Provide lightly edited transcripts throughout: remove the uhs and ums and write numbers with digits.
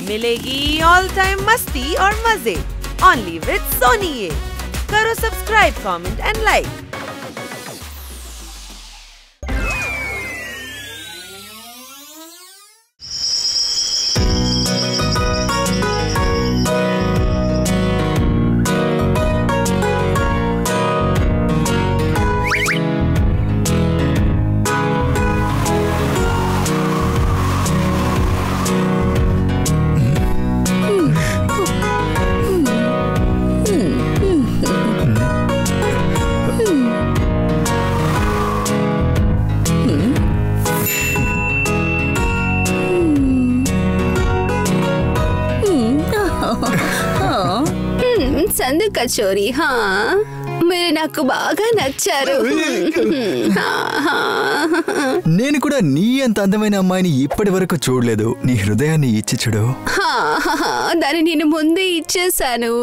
मिलेगी all time मस्ती और मजे ओनली विद सोनी ये। करो सब्सक्राइब, कमेंट एंड लाइक। సందు కచోరీ మీరు నాకు బాగా నచ్చారు. నేను కూడా నీ అంత అందమైన అమ్మాయిని ఇప్పటి వరకు చూడలేదు. నీ హృదయాన్ని ఇచ్చి చూడు. దాన్ని నేను ముందే ఇచ్చేసాను.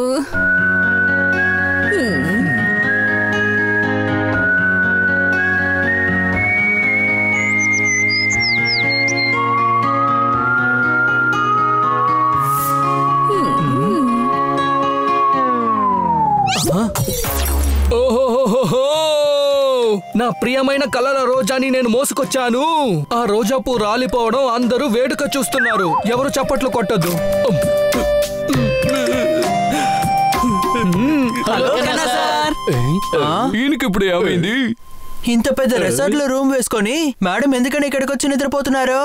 నా ప్రియమైన కలల రోజాని నేను మోసుకొచ్చాను. ఆ రోజా పువ్వు రాలిపోవడం అందరూ వేడుక చూస్తున్నారు. ఎవరు చప్పట్లు కొట్టద్దు. ఈయనకి ఇప్పుడు ఏమైంది? ఇంత పెద్ద రిసార్ట్ లో రూమ్ వేసుకొని మేడం ఎందుకని ఇక్కడికి వచ్చి నిద్రపోతున్నారు?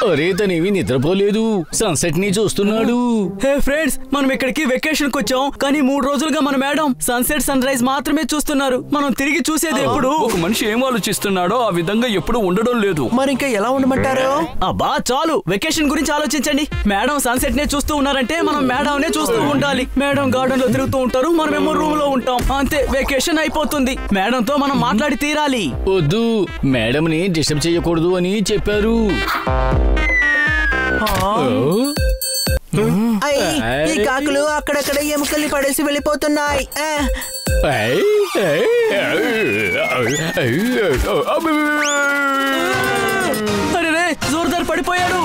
అరే తనేవి నిద్రపోలేదు, సన్సెట్ ని చూస్తున్నాడు. హే ఫ్రెండ్స్, మనం ఇక్కడికి వెకేషన్ కి వచ్చాం, కానీ 3 రోజులుగా మన మేడం సన్సెట్ సన్ రైజ్ మాత్రమే చూస్తున్నారు. మనం తిరిగి చూసేది ఎప్పుడు? ఒక మనిషి ఏం ఆలోచిస్తున్నాడో ఆ విధంగా ఎప్పుడు ఉండడం లేదు. మరి ఇంకా ఎలా ఉండమంటారు? అబ్బా చాలు, వెకేషన్ గురించి ఆలోచించండి. మేడం సన్సెట్ నే చూస్తూ ఉన్నారంటే మనం మేడం నే చూస్తూ ఉండాలి. మేడం గార్డెన్ లో తిరుగుతూ ఉంటారు, మనమేమో రూమ్ లో ఉంటాం. అంతే, వెకేషన్ అయిపోతుంది. మేడం తో మనం మాట్లాడి తీరాలి. వద్దు, మేడం ని డిస్టర్బ్ చేయకూడదు అని చెప్పారు. ఈ కాకులు అక్కడక్కడ ఎముకల్ని పడేసి వెళ్ళిపోతున్నాయి. అరే జోర్దార్ పడిపోయాడు.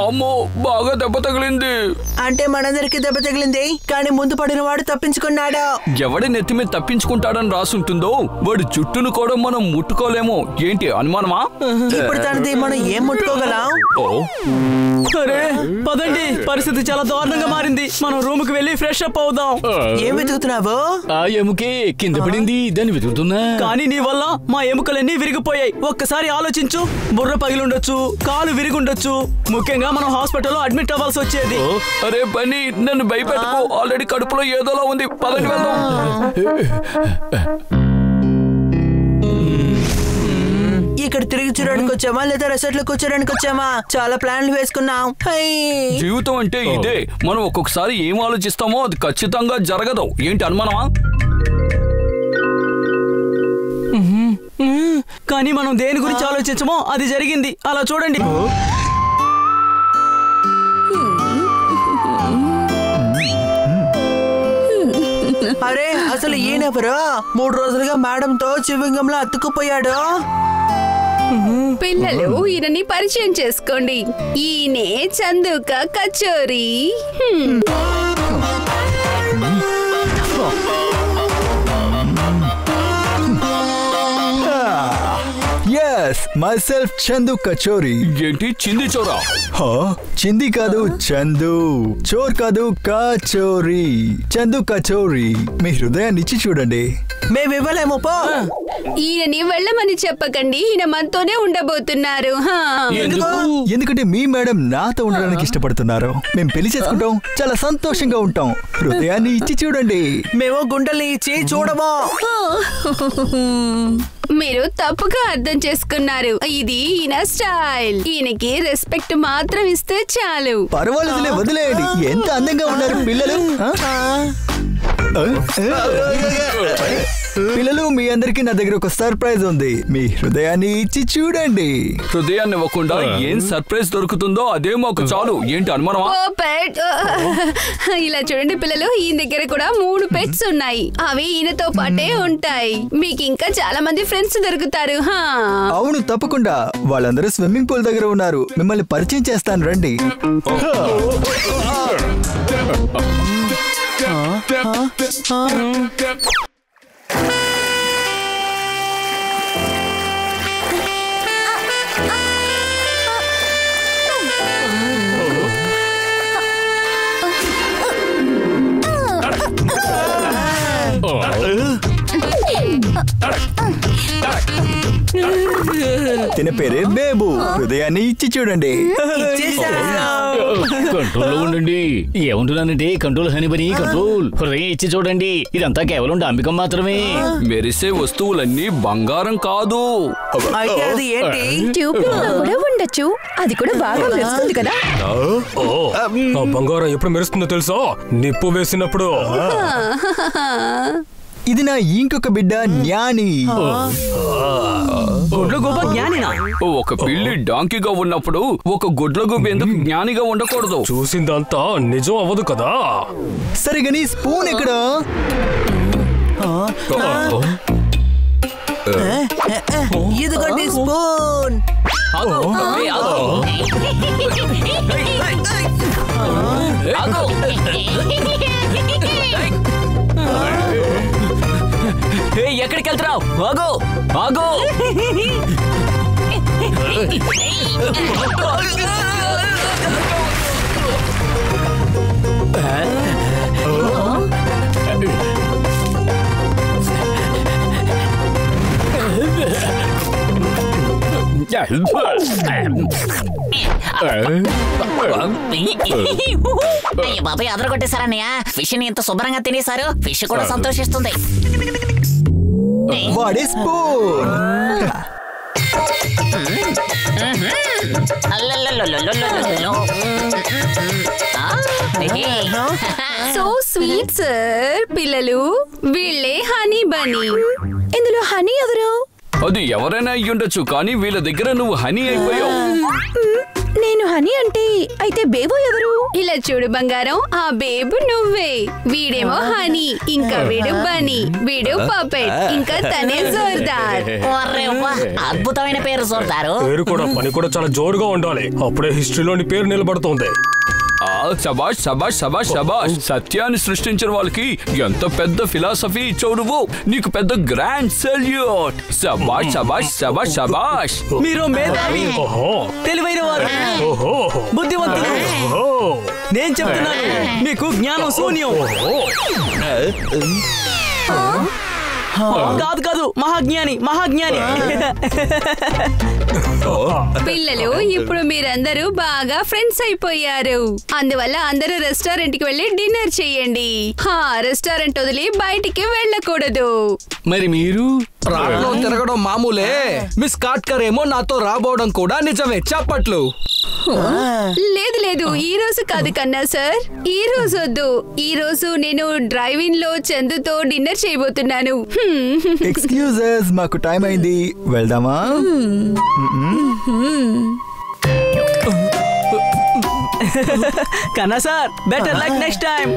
అమ్మో, బాగా దెబ్బ తగిలింది. అంటే మనందరికి దెబ్బ తగిలింది, కానీ ముందు పడిన వాడు తప్పించుకున్నాడు. ఎవడి నెత్తి మీద తప్పించుకుంటాడని రాసుంటుందో వాడి జుట్టును కూడా మనం ముట్టుకోలేమో. ఏంటి అనుమానమా? ఇప్పుడు తనది మనం ఏం ముట్టుకోగలం? అరే పదండి, పరిస్థితి చాలా దారుణంగా మారింది. మనం రూమ్ కి వెళ్ళి ఫ్రెష్ అప్ అవుదాం. ఏం వెతుకుతున్నావు? ఆ ఎముకే కింద పడింది, దాన్ని వెతుకుతున్నా. కానీ నీ వల్ల మా ఎముకలన్నీ విరిగిపోయాయి. ఒక్కసారి ఆలోచించు, బుర్ర పగిలుండొచ్చు, కాలు విరిగుండొచ్చు. ముఖ్యంగా మనం హాస్పిటల్లో అడ్మిట్ అవ్వాల్సి వచ్చేది. అరే బన్నీ, నన్ను భయపెట్టుకో. ఆల్రెడీ కడుపులో ఏదోలా ఉంది. పదండి వెళ్దాం. ఇక్కడ తిరిగి చూడడానికి వచ్చామా లేదా రిసార్ట్ లో కూర్చోడానికి వచ్చామా? చాలా ప్లాన్లు వేసుకున్నాం. జీవితం అంటే ఇదే. మనం ఒక్కొక్కసారి ఏం ఆలోచిస్తామో అది ఖచ్చితంగా జరగదు. ఏంటి అనుమానమా? కానీ మనం దేని గురించి ఆలోచించమో అది జరిగింది. అలా చూడండి. అరే అసలు ఈయనెవరు? 3 రోజులుగా మేడంతో చివింగంలో అతుక్కుపోయాడు. పిల్లలు, ఈయనని పరిచయం చేసుకోండి. ఈయనే చందుక కచోరీ. Yes, myself Chandu kachori. ఏంటి చింది చోరా? చింది కాదు, చందు. చోర్ కాదు, కచోరీ. చందు కచోరీ. మీ హృదయాన్ని ఇచ్చి చూడండి. మేము ఇవ్వలేము, పో. ఈయనని వెళ్ళమని చెప్పకండి, ఈయన మనతోనే ఉండబోతున్నారు. ఎందుకంటే మీ మేడం నాతో ఉండడానికి ఇష్టపడుతున్నారు. మేము పెళ్లి చేసుకుంటాం, చాలా సంతోషంగా ఉంటాం. హృదయాన్ని ఇచ్చి చూడండి. మేము గుండెల్ని ఇచ్చి చూడము. మీరు తప్పుగా అర్థం చేసుకున్నారు. ఇది ఈయన స్టైల్. ఈయనకి రెస్పెక్ట్ మాత్రం ఇస్తే చాలు. పర్వాలేదులే, వదిలేయండి. ఎంత అందంగా ఉన్నారు పిల్లలు. పిల్లలు మీ అందరికి నా దగ్గర ఒక సర్ప్రైజ్ ఉంది. మీ హృదయాన్ని ఇచ్చి చూడండి. హృదయాన్ని ఇవ్వకుండా ఏం సర్ప్రైజ్ దొరుకుతుందో అదే మాకు చాలు. ఏంటి అనుమానమా? ఓ పెట్. ఇలా చూడండి పిల్లలు, ఈయన దగ్గర కూడా 3 పెట్స్ ఉన్నాయి. అవి ఈయనతో పాటే ఉంటాయి. మీకు ఇంకా చాలా మంది ఫ్రెండ్స్ దొరుకుతారు. అవును, తప్పకుండా. వాళ్ళందరూ స్విమ్మింగ్ పూల్ దగ్గర ఉన్నారు. మిమ్మల్ని పరిచయం చేస్తాను, రండి. తిన పేరే బేబు. హృదయాన్ని ఇచ్చి చూడండి. కంట్రోల్లో ఉండండి. ఏమంటున్నానంటే కంట్రోల్ హనీబని కంట్రోల్. హృదయం ఇచ్చి చూడండి. ఇదంతా కేవలం డాంబికం మాత్రమే. మెరిసే వస్తువులన్నీ బంగారం కాదు. ట్యూబ్ కూడా ఉండొచ్చు. అది కూడా బాగా మెరుస్తుంది కదా. బంగారం ఎప్పుడు మెరుస్తుందో తెలుసా? నిప్పు వేసినప్పుడు. ఇది నా ఇంకొక బిడ్డ జ్ఞాని. ఒక పిల్లి డాంకీగా ఉన్నప్పుడు ఒక గుడ్లగూబ ఎందుకు జ్ఞానిగా ఉండకూడదు? చూసిందంతా నిజం అవ్వదు కదా. సరిగని స్పూన్ ఎక్కడ? ఇదిగోండి స్పూన్. ఎక్కడికి వెళ్తున్నావు? ఆగో ఆగో. బాబాయ్ అదరగొట్టేశారన్నయ్య. ఫిష్ ని ఎంత శుభ్రంగా తినేశారు. ఫిష్ కూడా సంతోషిస్తుంది. వాడే స్పూన్. So sweet sir. పిల్లలు, వీళ్ళే హనీ బనీ. ఇందులో హనీ ఎవరు? అది ఎవరైనా అయ్యుండొచ్చు, కానీ వీళ్ళ దగ్గర నువ్వు హనీ అయిపోయావు. నేను హనీ అంటే అయితే బేబు ఎవరు? ఇలా చూడు బంగారం, ఆ బేబు నువ్వే. వీడేమో హనీ, ఇంకా వీడు బనీ, వీడు పపెట్, ఇంకా తనే జోర్దార్. అద్భుతమైన పేరు జోర్దారు. పేరు కూడా పని కూడా చాలా జోరుగా ఉండాలి. అప్పుడే హిస్టరీలోని పేరు నిలబడుతుంది. శబాష్ శబాష్ శబాష్ శబాష్. సత్యాన్ని సృష్టించిన వాళ్ళకి ఎంత పెద్ద ఫిలాసఫీ ఇచ్చావు నువ్వు. నీకు పెద్ద గ్రాండ్ సెల్యూట్. శబాష్ శబాష్ శబాష్ శబాష్. మీరు మేధావి, తెలివైన వారు, బుద్ధివంతులు. నేను చెప్తున్నాను, మీకు జ్ఞానం శూన్యం. కాదు కాదు, మహాజ్ఞాని మహాజ్ఞాని. పిల్లలు, ఇప్పుడు మీరందరూ బాగా ఫ్రెండ్స్ అయిపోయారు. అందువల్ల అందరూ రెస్టారెంట్ కి వెళ్ళి డిన్నర్ చేయండి. రెస్టారెంట్ వదిలి బయటికి వెళ్ళకూడదు. మరి మీరు రాట్లో తిరగడం మామూలే. మిస్ కాట్కర్ ఏమో నాతో రాబోవడం కూడా నిజమే. చప్పట్లు. లేదు లేదు, ఈ రోజు కాదు కన్నా సార్. ఈ రోజు వద్దు. ఈ రోజు నేను డ్రైవింగ్ లో చందుతో డిన్నర్ చేయబోతున్నాను. ఎక్స్క్యూజెస్, మాకు టైం అయింది, వెళ్దామా? కన్నా sir, better luck next time.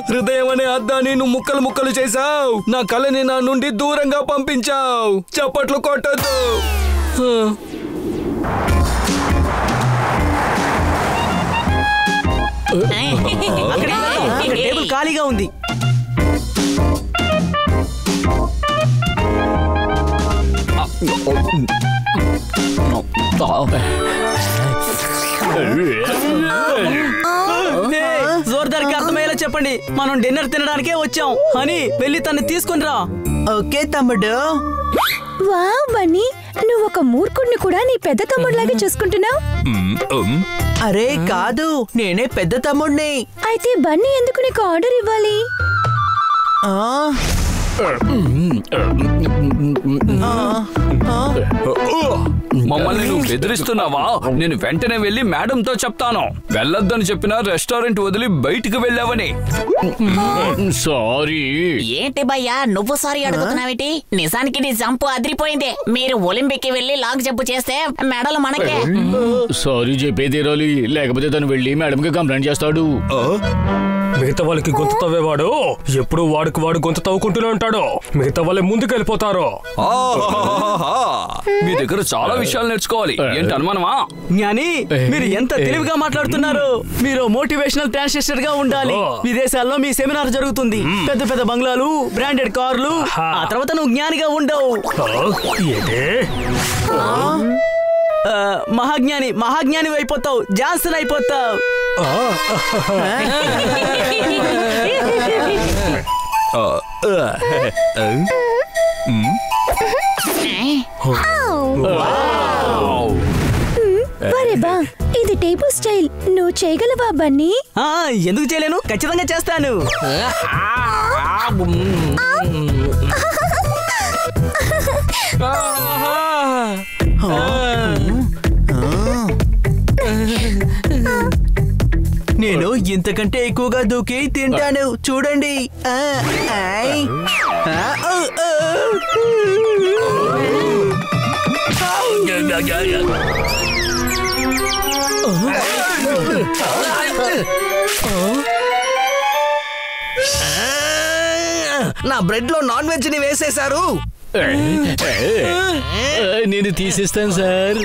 హృదయం అనే అద్దాన్ని నువ్వు ముక్కలు ముక్కలు చేసావు. నా కళని నా నుండి దూరంగా పంపించావు. చప్పట్లు కొట్టద్దు. టేబుల్ ఖాళీగా ఉంది. జోర్దార్కి అర్థమయ్యేలా చెప్పండి. మనం డిన్నర్ తినడానికే వచ్చాం. హనీ, వెళ్ళి తన్ని తీసుకుని రా. ఓకే తమ్ముడు. వావ్ బన్నీ, నువ్వు ఒక మూర్ఖుడిని కూడా నీ పెద్ద తమ్ముడిలాగే చూసుకుంటున్నావు. అరే కాదు, నేనే పెద్ద తమ్ముడిని. అయితే బన్నీ ఎందుకు నీకు ఆర్డర్ ఇవ్వాలి? మమ్మల్ని నువ్వు బెదిరిస్తున్నావా? నేను వెంటనే వెళ్ళి మేడంతో చెప్తాను. వెళ్ళొద్దని చెప్పినా రెస్టారెంట్ వదిలి బయటికి వెళ్ళావని. సారీ. ఏంటి భయ్యా నువ్వు సారీ అడుగుతున్నావేటి? నిజానికి నీ జంపు అదిరిపోయింది. మీరు ఒలింపిక్ కి వెళ్ళి లాంగ్ జంప్ చేస్తే మెడలు మనకే. సారీ చెప్పే తీరాలి, లేకపోతే తను వెళ్ళి మేడం కి కంప్లైంట్ చేస్తాడు. మిగతా వాళ్ళకి గొంతు తవ్వేవాడు ఎప్పుడు వాడికి వాడు గొంతు తవ్వుకుంటూనే ఉంటాడు. మిగతా వాళ్ళే ముందుకు వెళ్ళిపోతారు. మీ దగ్గర చాలా విషయాలు నేర్చుకోవాలి. ఏంటి అనుమానమా? జ్ఞాని, మీరు ఎంత తెలివిగా మాట్లాడుతున్నారు. మీరు మోటివేషనల్ ట్రాన్స్లేటర్ గా ఉండాలి. విదేశాల్లో మీ సెమినార్ జరుగుతుంది. పెద్ద పెద్ద బంగ్లాలు, బ్రాండెడ్ కార్లు. ఆ తర్వాత నువ్వు జ్ఞానిగా ఉండవు. మహాజ్ఞాని అయిపోతావు. జాన్సన్ అయిపోతావు. ఇది టేబుల్ స్టైల్. నువ్వు చేయగలవా బన్నీ? ఎందుకు చేయలేను, ఖచ్చితంగా చేస్తాను. నేను ఇంతకంటే ఎక్కువగా దూకి తింటాను. చూడండి. నా బ్రెడ్ లో నాన్ వెజ్ ని వేసేశారు. నేను తీసిస్తాను సార్.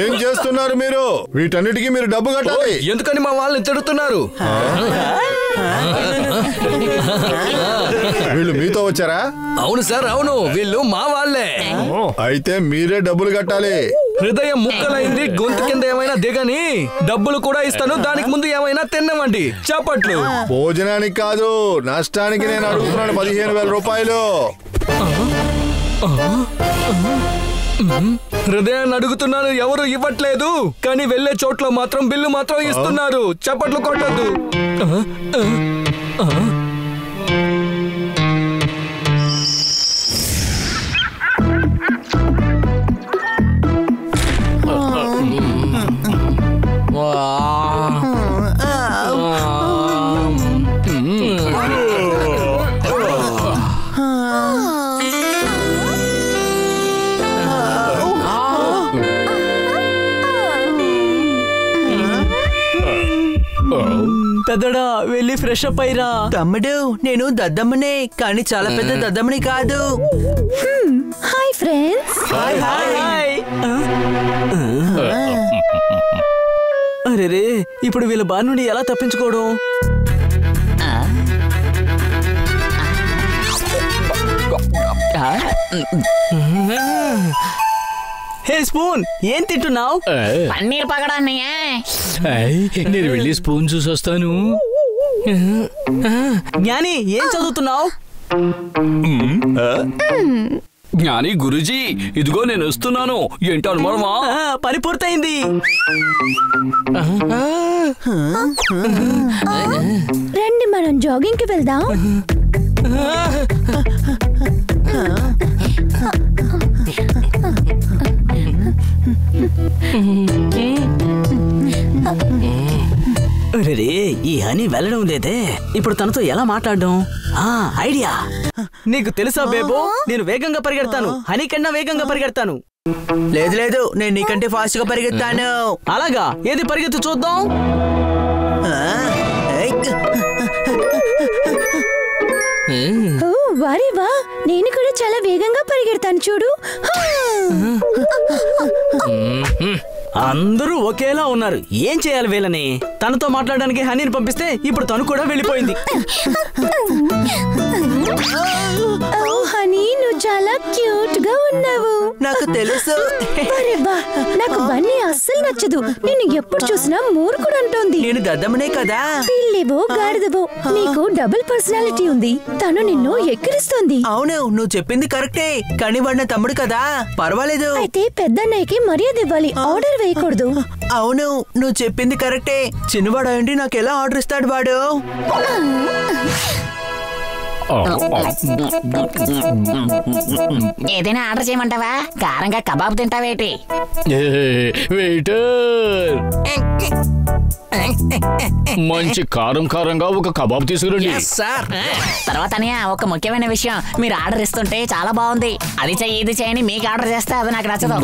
ఏం చేస్తున్నారు మీరు? వీటన్నిటికీ మీరు డబ్బు కట్టాలి. ఎందుకని మా వాళ్ళని తిడుతున్నారు? వీళ్ళు మీతో వచ్చారా? అవును సార్, అవును. వీళ్ళు మా వాళ్ళే. అయితే మీరే డబ్బులు కట్టాలి. హృదయం ముక్కలైంది, గొంతు కింద ఏమైనా దిగని. డబ్బులు కూడా ఇస్తాను, దానికి ముందు ఏమైనా తిన్నవండి. చప్పట్లు. భోజనానికి కాదు, నష్టానికి నేను అడుగుతున్నాను 15,000 రూపాయలు. హృదయాన్ని అడుగుతున్నాను, ఎవరు ఇవ్వట్లేదు. కానీ వెళ్లే చోట్ల మాత్రం బిల్లు మాత్రం ఇస్తున్నారు. చప్పట్లు కొట్టద్దు. పెద్దడా, వెళ్ళి ఫ్రెష్ అప్ అయ్యిరా. తమ్ముడు, నేను దద్దమ్మనే, కానీ చాలా పెద్ద దద్దమ్మని కాదు. Hi friends. అరే, ఇప్పుడు వీళ్ళ బారి నుండి ఎలా తప్పించుకోవడం? హే స్పూన్, ఏం తింటున్నావు? పన్నీర్ పగడాన్ని. నేను వెళ్ళి స్పూన్ చూసి వస్తాను. జ్ఞాని, ఏం చదువుతున్నావు? జ్ఞాని గురుజీ, ఇదిగో నేను వస్తున్నాను. ఏంటో అనుమానమా? పని పూర్తయింది. రండి, మనం జాగింగ్ కి వెళ్దాం. అరే, ఈ హనీ వెళ్ళడం లేదే. ఇప్పుడు తనతో ఎలా మాట్లాడడం? ఐడియా. నీకు తెలుసా బేబో, నేను వేగంగా పరిగెడతాను. హనీ కన్నా వేగంగా పరిగెడతాను. లేదు లేదు, నేను నీకంటే ఫాస్ట్ గా పరిగెత్తాను. అలాగా? ఏది పరిగెత్తు చూద్దాం. ఓ వారే వా, నేను కూడా చాలా వేగంగా పరిగెడతాను చూడు. అందరూ ఒకేలా ఉన్నారు. ఏం చేయాలి వీళ్ళని? తనతో మాట్లాడడానికి హనీని పంపిస్తే ఇప్పుడు తను కూడా వెళ్ళిపోయింది. హనీ, నువ్వు చాలా క్యూట్ గా ఉన్నావు. నాకు తెలుసు. నాకు బన్నీ అస్సలు నచ్చదు. నేను ఎప్పుడు చూసినా మూర్ఖుడు అంటోంది. నేను దద్దమ్మనే కదా. పిల్లివో గాడిదవో, నీకు డబుల్ పర్సనాలిటీ ఉంది. తను నిన్ను ఎక్కిరిస్తుంది. అవును, నువ్వు చెప్పింది కరెక్టే. కానీ వాడు నా తమ్ముడు కదా, పర్వాలేదు. అయితే పెద్దన్నయ్యకి మర్యాద ఇవ్వాలి, ఆర్డర్ వేయకూడదు. అవును, నువ్వు చెప్పింది కరెక్టే. చిన్నవాడు ఏంటి నాకు ఎలా ఆర్డర్ ఇస్తాడు వాడు? ఏదైనా ఆర్డర్ చేయమంటావా? కారంగా కబాబ్ తింటావేటి? వెయిటర్, మంచి కారం కారంగా ఒక కబాబ్ తీసుకురండి. తర్వాత ఒక ముఖ్యమైన విషయం, మీరు ఆర్డర్ ఇస్తుంటే చాలా బాగుంది, అది చెయ్యి ఇది చేయని మీకు ఆర్డర్ చేస్తే అది నాకు నచ్చదు.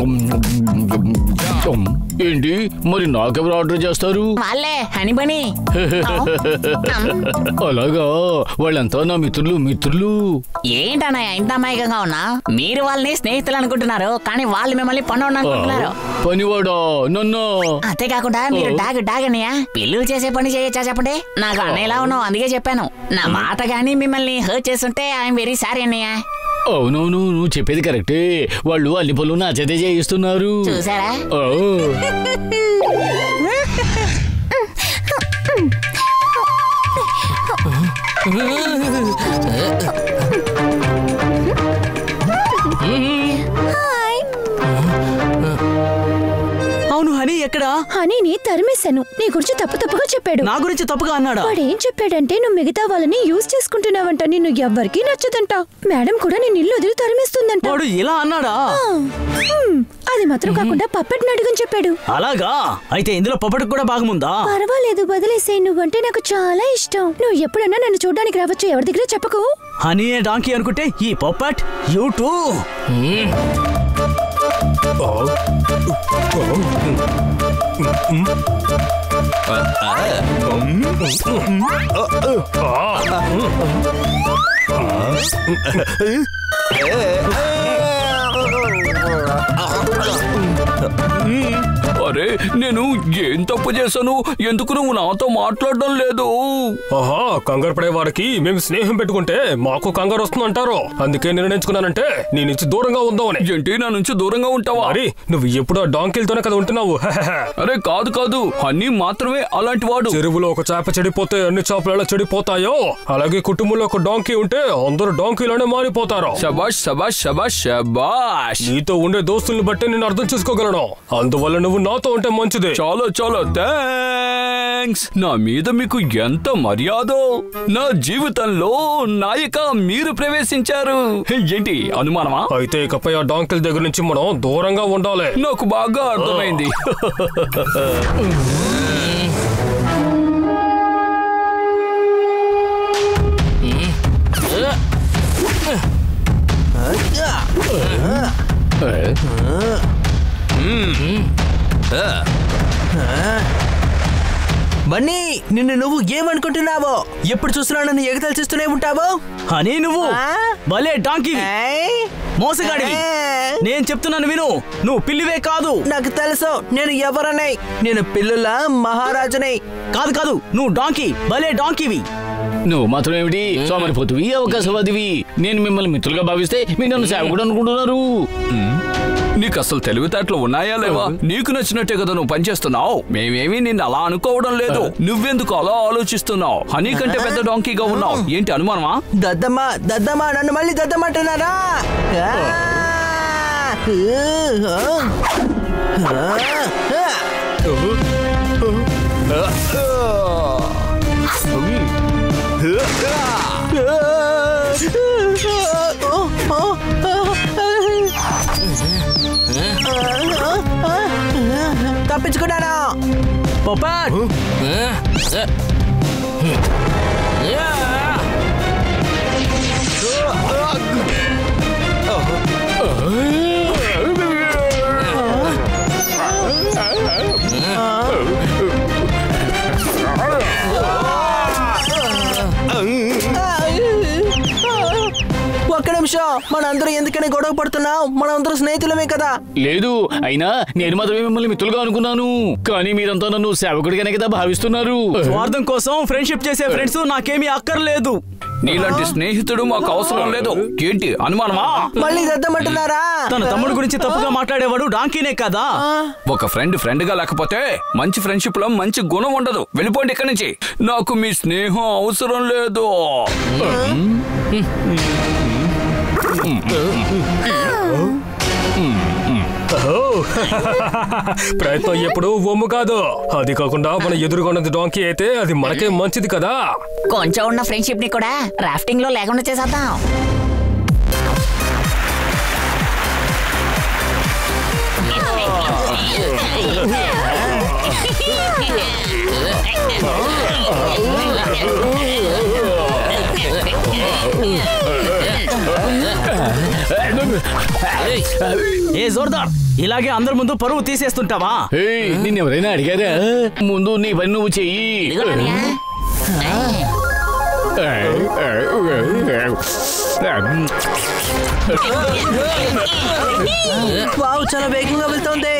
ఏంటి మరి నాకెవరు ఆర్డర్ చేస్తారు? వాళ్ళే హనీ బనీ. అలాగా? వాళ్ళంతా నా మిత్రులు. ఏంటన్నయ్య ఇంత అమాయకంగా ఉన్నా? మీరు వాళ్ళని స్నేహితులు అనుకుంటున్నారు, కానీ వాళ్ళు మిమ్మల్ని పనివాడు అనుకుంటున్నారు. పనివాడా నన్ను? అంతేకాకుండా మీరు డాగ్ అన్నయ్య, పిల్లలు చేసే పని చేయొచ్చా చెప్పండి? నాకు అన్నయ్యలా ఉన్నావు, అందుకే చెప్పాను. నా మాట గానీ మిమ్మల్ని హర్ట్ చేస్తుంటే ఐఎమ్ వెరీ సారీ అన్నయ్య. అవునవును, నువ్వు చెప్పేది కరెక్టే. వాళ్ళు అన్ని పనులు నా చేతే చేయిస్తున్నారు. చూసారా? అవును, హనీ ఎక్కడా? హనీని తరిమేశాను. నీ గురించి తప్పుగా చెప్పాడు. నా గురించి తప్పుగా అన్నాడా? వాడేం చెప్పాడంటే నువ్వు మిగతా వాళ్ళని యూజ్ చేసుకుంటున్నావంట, నిన్ను ఎవ్వరికీ నచ్చదంట. మేడం కూడా నేను ఇల్లు వదిలి తరిమేస్తుందంట. వాడు ఇలా అన్నాడా? అది మాత్రం కాకుండా పప్పెట్ అడుగని చెప్పాడు. అలాగా? అయితే ఇందులో పప్పటికి కూడా భాగముందా? పర్వాలేదు, వదిలేసే. నువ్వంటే నాకు చాలా ఇష్టం. నువ్వు ఎప్పుడన్నా నన్ను చూడడానికి రావచ్చు, ఎవరి దగ్గర చెప్పకు. హనీ డాంకీ అనుకుంటే ఈ పప్పట్ యూ టూ. అరే, నేను ఏం తప్పు చేశాను? ఎందుకు నువ్వు నాతో మాట్లాడడం లేదు? ఆహా, కంగారు పడే వారికి మేము స్నేహం పెట్టుకుంటే మాకు కంగారు వస్తుంది అంటారు. అందుకే నిర్ణయించుకున్నానంటే నీ నుంచి దూరంగా ఉందామని. ఏంటి, నా నుంచి దూరంగా ఉంటావా? అరే, నువ్వు ఎప్పుడు ఆ డాంకిల్తోనే కదా ఉంటున్నావు. అరే కాదు, హనీ మాత్రమే అలాంటి వాడు. చెరువులో ఒక చేప చెడిపోతే అన్ని చేపలు ఎలా చెడిపోతాయో, అలాగే కుటుంబంలో ఒక డాంకీ ఉంటే అందరూ డాంకీలోనే మారిపోతారు. శబాష్ శబాష్ శబాష్ శబాష్. నీతో ఉండే దోస్తుల్ని బట్టి నేను అర్థం చేసుకోగలను. అందువల్ల నువ్వు నాతో ఉంటే మంచిది. చాలా థాంక్స్. నా మీద మీకు ఎంత మర్యాదో. నా జీవితంలో నాయక మీరు ప్రవేశించారు. ఏంటి అనుమానమా? అయితే ఇకపై ఆ డాంకిల్ దగ్గర నుంచి మనం దూరంగా ఉండాలి. నాకు బాగా అర్థమైంది. బన్నీ, నిన్ను నువ్వు ఏమనుకుంటున్నావో? ఎప్పుడు చూసినా నన్ను ఎగతాలు చేస్తూనే ఉంటావు. హనీ, నువ్వు భలే డాంకీ మోసగాడివి. నేను చెప్తున్నాను విను, నువ్వు పిల్లివే కాదు. నాకు తెలుసు నేను ఎవరనే. నేను పిల్లుల మహారాజునే. కాదు, నువ్వు డాంకీ, భలే డాంకీవి. నువ్వు మాత్రం ఏమిటి సోమరిపోతువి, అవకాశవాదివి. నేను మిమ్మల్ని మిత్రులుగా భావిస్తే మీరు నన్ను సేవకుడు అనుకుంటున్నారు. నీకు అసలు తెలివితేటలు ఉన్నాయా లేవా? నీకు నచ్చినట్టే కదా నువ్వు పనిచేస్తున్నావు. మేమేమీ నిన్ను అలా అనుకోవడం లేదు. నువ్వెందుకు అలా ఆలోచిస్తున్నావు? హనీ కంటే పెద్ద డాంకీగా ఉన్నావు. ఏంటి అనుమానమా? దద్దమ్మా నన్ను మళ్ళీ దద్దమ్మంటున్నారా? తప్పించుకున్నాను. పప్పట్ మనందరూ ఎందుకని గొడవ పడుతున్నాం? మనందరూ స్నేహితులమే కదా. లేదు, అయినా నేను మాత్రమే మిమ్మల్ని మిత్రులుగా అనుకున్నాను. కానీ మీరంతా నన్ను సేవకుడిగానే కదా భావిస్తున్నారు. స్వార్థం కోసం ఫ్రెండ్షిప్ చేసే ఫ్రెండ్స్ నాకేమీ అక్కర్లేదు. నీలాంటి స్నేహితుడు మాకు అవసరం లేదు. ఏంటి అనుమానమా? మళ్ళీ దద్దమంటున్నారా? తన తమ్ముడు గురించి తప్పుగా మాట్లాడేవాడు డాంకీనే కదా. ఒక ఫ్రెండ్ గా లేకపోతే మంచి ఫ్రెండ్షిప్ లో మంచి గుణం ఉండదు. వెళ్ళిపోండి ఇక్కడి నుంచి. నాకు మీ స్నేహం అవసరం లేదు. ప్రయత్నం ఎప్పుడు ఒమ్ము కాదు. అది కాకుండా మన ఎదురుగొన్నది డాంకీ అయితే అది మనకే మంచిది కదా. కొంచెం ఉన్న ఫ్రెండ్షిప్ ని కూడా రాఫ్టింగ్ లో లేకుండా చేసేద్దాం. ఏ జోర్దార్, ఇలాగే అందరి ముందు పరువు తీసేస్తుంటావా? నిన్నెవరైనా అడిగారా? ముందు నీ పని నువ్వు చెయ్యి. వావ్, చాలా వేగంగా వెళ్తోంది.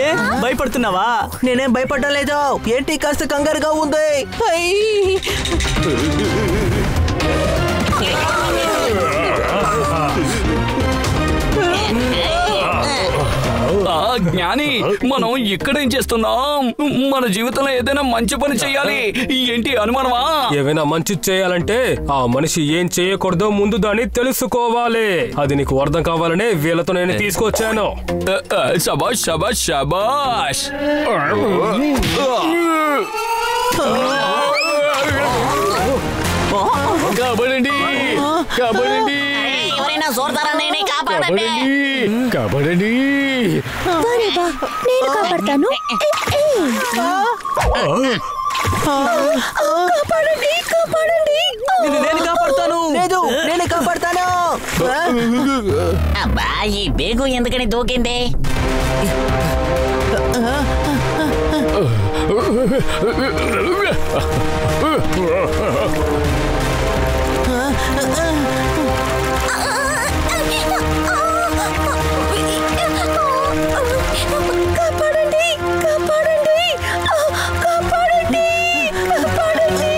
ఏ భయపడుతున్నావా? నేనేం భయపడడం లేదు. ఏంటి కాస్త కంగారుగా ఉంది. జ్ఞాని, మనం ఇక్కడేం చేస్తున్నాం? మన జీవితంలో ఏదైనా మంచి పని చేయాలి. ఏంటి అనుమానమా? ఏవైనా మంచి చేయాలంటే ఆ మనిషి ఏం చేయకూడదో ముందు దాన్ని తెలుసుకోవాలి. అది నీకు అర్థం కావాలనే వీళ్ళతో నేను తీసుకొచ్చాను. శబాష్ శబాష్ శబాష్. కాబడండి కాబడండి. ఎవరైనా జోర్దార్ అన్నయ్యని కాపాడండి. కాబడండి. నేను కాపాడతాను. కాపాడండి, కాపాడండి. నేను కాపాడతాను. లేదు, నేను కాపాడతాను. అబ్బా, ఈ బేగు ఎందుకని దూకింది? కాపాడండి, కాపాడండి, కాపాడండి, కాపాడండి.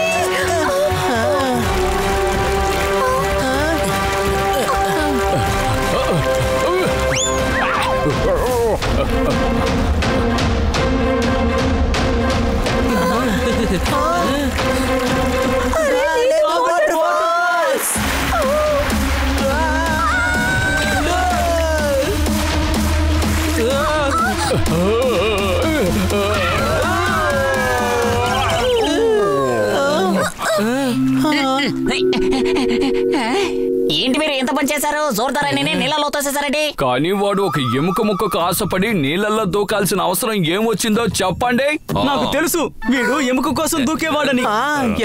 ఏంటి మీరు ఎంత పని చేశారు? జోర్దార్ అన్నయ్యని నీళ్ళలో తోసేశారండి. కానీ వాడు ఒక ఎముక ముక్కకు ఆశపడి నీళ్ళల్లో దూకాల్సిన అవసరం ఏమొచ్చిందో చెప్పండి. నాకు తెలుసు, వీడు ఎముక కోసం దూకేవాడని.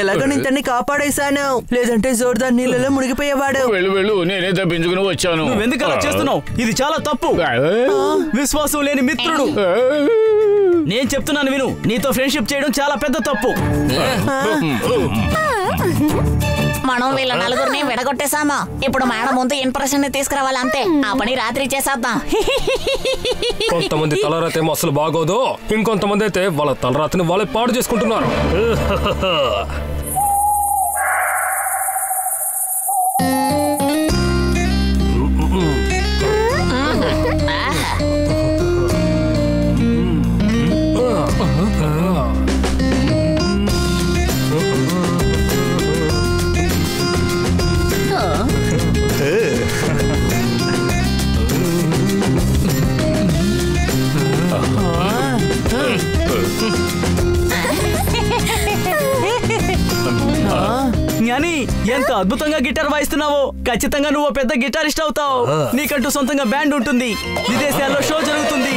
ఎలాగో నేను కాపాడేశాను. లేదంటే జోర్దార్ నీళ్ళలో మునిగిపోయేవాడు. వెళ్ళు వెళ్ళు, నేనే తప్పించుకుని వచ్చాను. నువ్వెందుకు అలా చేస్తున్నావు? ఇది చాలా తప్పు. విశ్వాసం లేని మిత్రుడు. నేను చెప్తున్నాను విను. నీతో ఫ్రెండ్షిప్ చేయడం చాలా పెద్ద తప్పు. మనం వీళ్ళ నలుగురిని విడగొట్టేశామా. ఇప్పుడు మేడం ముందు ఇంప్రెషన్ ని తీసుకురావాలి, అంతే. ఆ పని రాత్రి చేసేద్దాం. కొంతమంది తలరాత ఏమో అసలు బాగోదు. ఇంకొంతమంది అయితే వాళ్ళ తలరాతని వాళ్ళే పాడు చేసుకుంటున్నారు. జ్ఞాని, ఎంత అద్భుతంగా గిటార్ వాయిస్తున్నావో. ఖచ్చితంగా నువ్వు పెద్ద గిటారిస్ట్ అవుతావు. నీకంటూ సొంతంగా బ్యాండ్ ఉంటుంది. విదేశాల్లో షో జరుగుతుంది.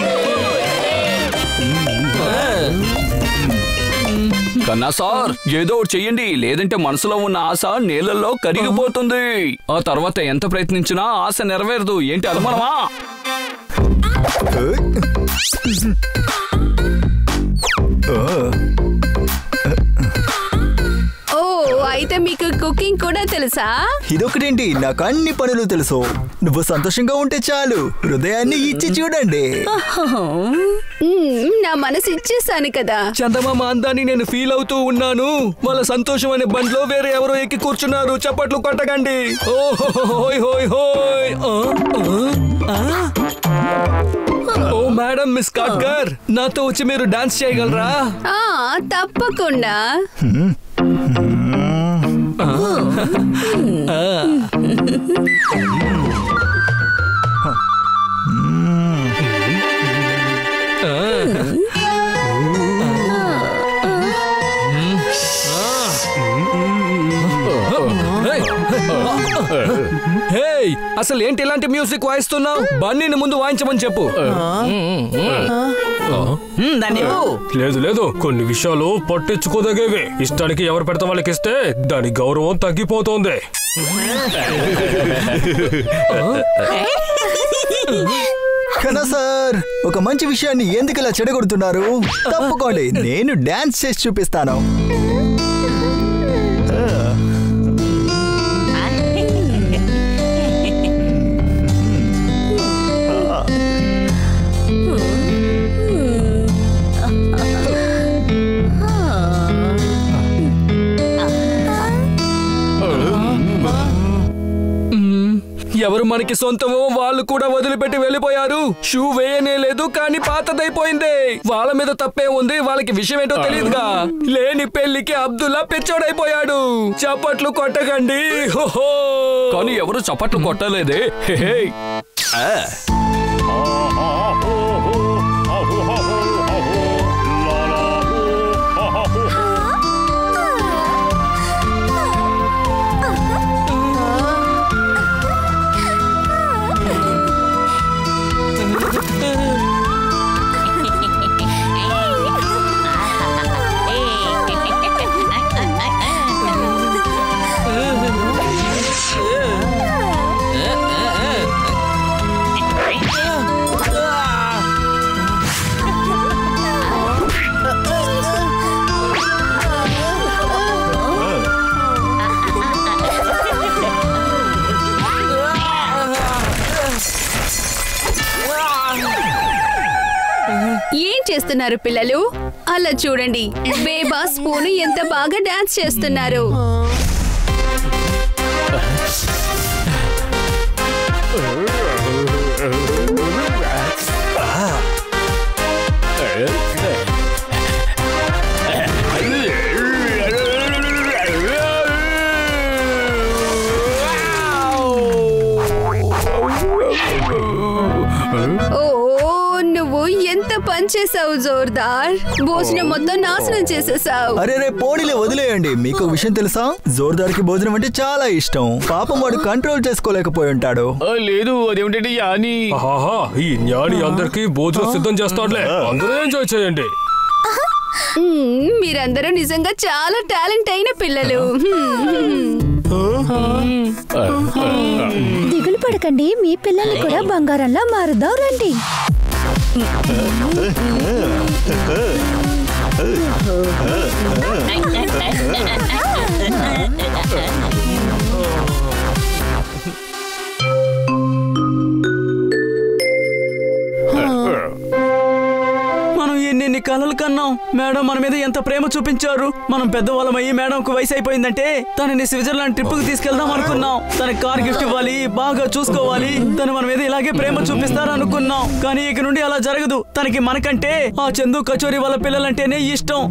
కన్నా సార్, ఏదో ఒకటి చెయ్యండి. లేదంటే మనసులో ఉన్న ఆశ నీళ్ళల్లో కరిగిపోతుంది. ఆ తర్వాత ఎంత ప్రయత్నించినా ఆశ నెరవేరదు. ఏంటి అనుమానమా? ఓ, అయితే మీకు కుకింగ్ కూడా కూడా తెలుసా? ఇదొకటేంటి, నాకు అన్ని పనులు తెలుసు. నువ్వు సంతోషంగా ఉంటే చాలు, హృదయాన్ని ఇచ్చి చూడండి. నా మనసు ఇచ్చేసాను కదా. చందమామ అందాన్ని నేను ఫీల్ అవుతూ ఉన్నాను. వాళ్ళ సంతోషం అనే బండ్లో వేరే ఎవరో ఎక్కి కూర్చున్నారు. చప్పట్లు కొట్టకండి. ఓహోయ్ హోయ్ హోయ్. ఓ మేడం, మిస్ కాట్కర్, నాతో వచ్చి మీరు డాన్స్ చేయగలరా? తప్పకుండా. అసలు ఏంటి ఇలాంటి మ్యూజిక్ వాయిస్తున్నావు? బన్నీని ముందు వాయించమని చెప్పు. లేదు లేదు, కొన్ని విషయాలు పట్టించుకోదగేవి. ఇష్టానికి ఎవరు పెడతా వాళ్ళకి ఇస్తే దాని గౌరవం తగ్గిపోతుంది. కన్నా సార్, ఒక మంచి విషయాన్ని ఎందుకు ఇలా చెడగొడుతున్నారు? తప్పుకోండి, నేను డాన్స్ చేసి చూపిస్తాను. ఎవరు మనకి సొంతమో వాళ్ళు కూడా వదిలిపెట్టి వెళ్ళిపోయారు. షూ వేయనే లేదు, కానీ పాతదైపోయింది. వాళ్ళ మీద తప్పే ఉంది, వాళ్ళకి విషయం ఏంటో తెలియదుగా. లేని పెళ్లికి అబ్దుల్లా పిచ్చోడైపోయాడు. చప్పట్లు కొట్టకండి. కానీ ఎవరు చప్పట్లు కొట్టలేదే. ఏం చేస్తున్నారు పిల్లలు? అలా చూడండి, బేబా స్పూన్ ఎంత బాగా డాన్స్ చేస్తున్నారు. నువ్వు ఎంత పని చేసావు జోర్దార్. భోజనం మొత్తం నాశనం చేసేసావు. అరే పోనీలే, వదిలేయండి. మీకు విషయం తెలుసా, జోర్దార్ కి భోజనం అంటే చాలా ఇష్టం. పాపం వాడు కంట్రోల్ చేసుకోలేకపోయి ఉంటాడు. లేదు, అదేమిటంటే యాని. ఈ జ్ఞాని అందరికి భోజనం సిద్ధం చేస్తాడులే, అందరూ ఎంజాయ్ చేయండి. మీరందరూ నిజంగా చాలా టాలెంట్ అయిన పిల్లలు. దిగులు పడకండి, మీ పిల్లల్ని కూడా బంగారంలా మారుదాం రండి. మనం ఎన్ని కలలు కన్నాం. మేడం మన మీద ఎంత ప్రేమ చూపించారు. మనం పెద్దవాళ్ళమయ్యి మేడంకు వయసు అయిపోయిందంటే తనని స్విట్జర్లాండ్ ట్రిప్ కు తీసుకెళ్దాం అనుకున్నాం. తనకి కార్ గిఫ్ట్ ఇవ్వాలి, బాగా చూసుకోవాలి, తను మన మీద ఇలాగే ప్రేమ చూపిస్తారు అనుకున్నాం. కానీ ఇక నుండి అలా జరగదు. తనకి మనకంటే ఆ చందు కచోరి వాళ్ళ పిల్లలంటేనే ఇష్టం.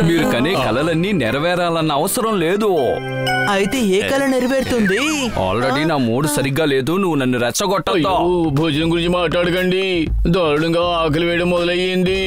మీరు కనే కలలన్నీ నెరవేరాలన్న అవసరం లేదు. అయితే ఏ కళ నెరవేరుతుంది? ఆల్రెడీ నా మూడు సరిగ్గా లేదు, నువ్వు నన్ను రెచ్చగొట్టద్దు. భోజనం గురించి మాట్లాడకండి, దారుణంగా ఆకలి వేయడం మొదలయ్యింది.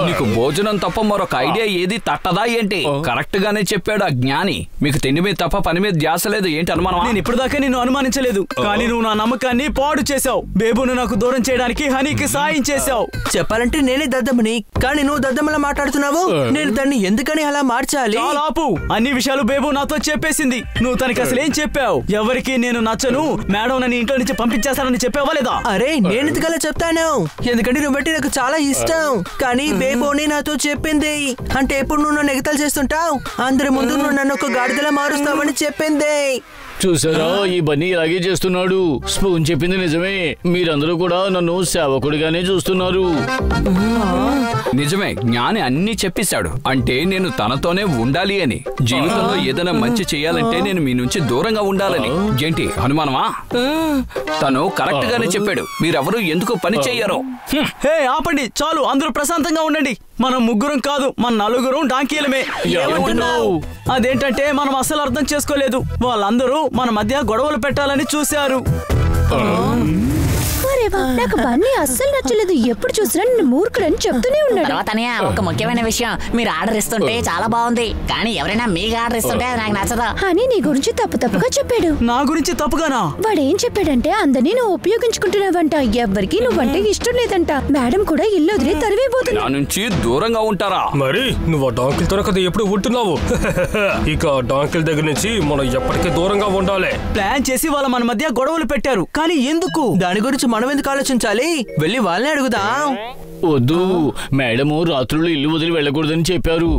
నీకు భోజనం తప్ప మరొక ఐడియా ఏది తట్టదా ఏంటి? కరెక్ట్ గానే చెప్పాడు ఆ జ్ఞాని. మీకు తిండి మీద తప్ప పని మీద ధ్యాస లేదు ఏంటి? అనుమానం? నేను ఇప్పటిదాకా నిన్ను అనుమానించలేదు, కానీ నువ్వు నా నమ్మకాన్ని పాడు చేశావు. బేబును నాకు దూరం చేయడానికి హనీకి సాయం చేశావు. చెప్పాలంటే నేనే దద్దమ్మని, కానీ నువ్వు దద్దమ్మలా మాట్లాడుతున్నావు. నేను దాన్ని ఎందుకని అలా మార్చాలి? ఆపు, అన్ని విషయాలు బేబు నాతో చెప్పే చెప్పేసింది. నువ్వు తనకి అసలు ఏం చెప్పావు? ఎవరికి నేను నచ్చను, మేడం నన్ను ఇంట్లో నుంచి పంపించేస్తానని చెప్పావా లేదా? అరే నేను ఎందుకలా చెప్తాను, ఎందుకంటే నువ్వంటే నాకు చాలా ఇష్టం. కానీ బేబోని నాతో చెప్పింది, అంటే ఎప్పుడు నువ్వు నన్ను ఎగతాలు చేస్తుంటావు, అందరి ముందు నువ్వు నన్ను ఒక గాడిదలా మారుస్తావని చెప్పింది. చూసారా, ఈ బన్నీ ఇలాగే చేస్తున్నాడు. స్పూన్ చెప్పింది నిజమే, మీరందరూ కూడా నన్ను సేవకుడిగానే చూస్తున్నారు. నిజమే, జ్ఞాని అన్ని చెప్పేశాడు. అంటే నేను తనతోనే ఉండాలి అని, జీవితంలో ఏదైనా మంచి చేయాలంటే నేను మీ నుంచి దూరంగా ఉండాలని. ఏంటి అనుమానమా? తను కరెక్ట్ గానే చెప్పాడు. మీరెవరు ఎందుకు పని చెయ్యరు? హే ఆపండి, చాలు, అందరూ ప్రశాంతంగా ఉండండి. మనం ముగ్గురం కాదు, మన నలుగురం డాంకీలమే. అదేంటంటే మనం అసలు అర్థం చేసుకోలేదు. వాళ్ళందరూ మన మధ్య గొడవలు పెట్టాలని చూశారు. నాకు బన్నీ అస్సలు నచ్చలేదు. ఎప్పుడు చూసినా నిన్ను మూర్ఖుడని చెప్తూనే ఉన్నాడు. తర్వాతనే ఒక ముఖ్యమైన విషయం, మీరు ఆర్డర్ ఇస్తుంటే చాలా బాగుంది, కానీ ఎవరైనా మీకు ఆర్డర్ ఇస్తుంటే అది నాకు నచ్చదు అని నీ గురించి తప్పుగా చెప్పాడు. నా గురించి తప్పుగానా? వాడేం చెప్పాడంటే అందరినీ నువ్వు ఉపయోగించుకుంటున్నావంట, ఎవ్వరికి నువ్వంటే ఇష్టం లేదంట. మేడం కూడా ఇల్లు వదిలి తరివేపోతుంది. నా నుంచి దూరంగా ఉంటారా? మరి నువ్వు ఆ డాంకిల్ తో కదా ఎప్పుడు ఉంటున్నావు. ఇక డాంకిల్ దగ్గర నుంచి మనం ఎప్పటికీ దూరంగా ఉండాలి. ప్లాన్ చేసి వాళ్ళ మన మధ్య గొడవలు పెట్టారు, కానీ ఎందుకు? దాని గురించి మనం ఎందుకు ఆలోచించాలి? వెళ్ళి వాళ్ళని అడుగుదాం. వద్దు, మేడము రాత్రులు ఇల్లు వదిలి వెళ్ళకూడదని చెప్పారు.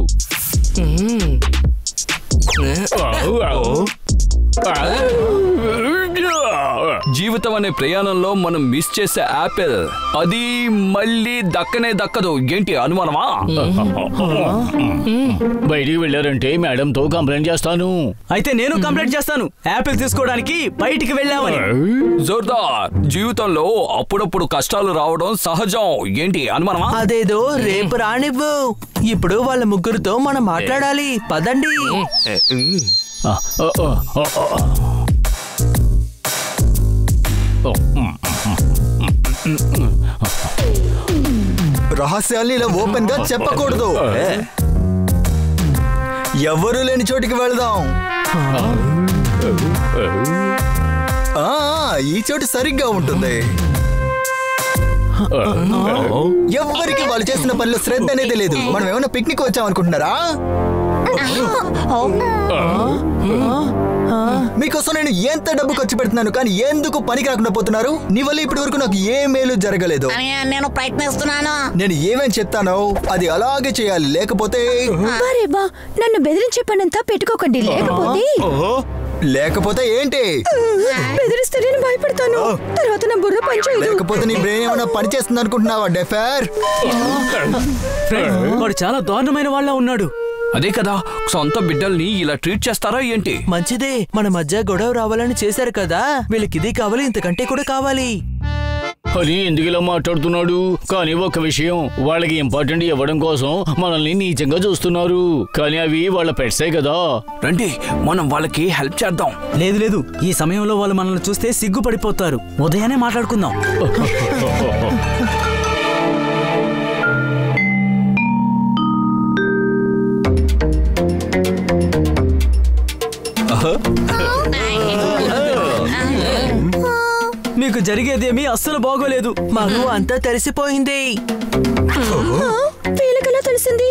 జీవితం అనే ప్రయాణంలో మనం మిస్ చేసే యాపిల్ అది మళ్ళీ దక్కనే దక్కదు. ఏంటి అనుమానమా? బయటికి వెళ్ళారంటే మేడంతో కంప్లైంట్ చేస్తాను. అయితే నేను కంప్లైంట్ చేస్తాను, యాపిల్ తీసుకోవడానికి బయటికి వెళ్ళామని. జోర్దార్, జీవితంలో అప్పుడప్పుడు కష్టాలు రావడం సహజం. ఏంటి అనుమానమా? అదేదో రేపు రానివ్వు, ఇప్పుడు వాళ్ళ ముగ్గురితో మనం మాట్లాడాలి. పదండి. రహస్యాల్ని ఇలా ఓపెన్ గా చెప్పకూడదు. ఎవరు లేని చోటికి వెళదాం. ఈ చోటు సరిగ్గా ఉంటుంది. ఎవరికి వాళ్ళు చేసిన పనిలో శ్రద్ధ అనేది లేదు. మనం ఏమైనా పిక్నిక్ వచ్చాం అనుకుంటున్నారా? మీకోసం నేను ఎంత డబ్బు ఖర్చు పెడుతున్నాను, కానీ ఎందుకు పనికి రాకుండా పోతున్నారు? నీ వల్ల ఇప్పటి వరకు నాకు ఏ మేలు జరగలేదు. నేను ప్రయత్నిస్తున్నాను. నేను ఏమేం చెప్తానో అది అలాగే చేయాలి, లేకపోతే నన్ను బెదిరించే పనంతా పెట్టుకోకండి. లేకపోతే ఏంటి? బెదిరిస్తే నేను భయపడతాను, తర్వాత నా బుర్ర పనిచేయదు. లేకపోతే నీ బ్రెయిన్ ఏమైనా పని చేస్తుంది అనుకుంటున్నావా డెఫర్? వాడు చాలా దారుణమైన వాళ్ళ ఉన్నాడు. అదే కదా, సొంత బిడ్డల్ని ఇలా ట్రీట్ చేస్తారా ఏంటి? మంచిదే, మన మధ్య గొడవ రావాలని చేశారు కదా, వీళ్ళకి ఇది కావాలి, ఇంతకంటే కూడా కావాలి అని ఎందుకు ఇలా మాట్లాడుతున్నాడు? కానీ ఒక విషయం, వాళ్ళకి ఇంపార్టెంట్ ఇవ్వడం కోసం మనల్ని నీచంగా చూస్తున్నారు. కానీ అవి వాళ్ళ పెట్సే కదా. రండి, మనం వాళ్ళకి హెల్ప్ చేద్దాం. లేదు, ఈ సమయంలో వాళ్ళు మనల్ని చూస్తే సిగ్గుపడిపోతారు. ఉదయాన్నే మాట్లాడుకుందాం. మీకు జరిగేదేమీ అస్సలు బాగోలేదు. మాకు అంతా తెలిసిపోయింది. వీళ్ళకెలా తెలిసింది?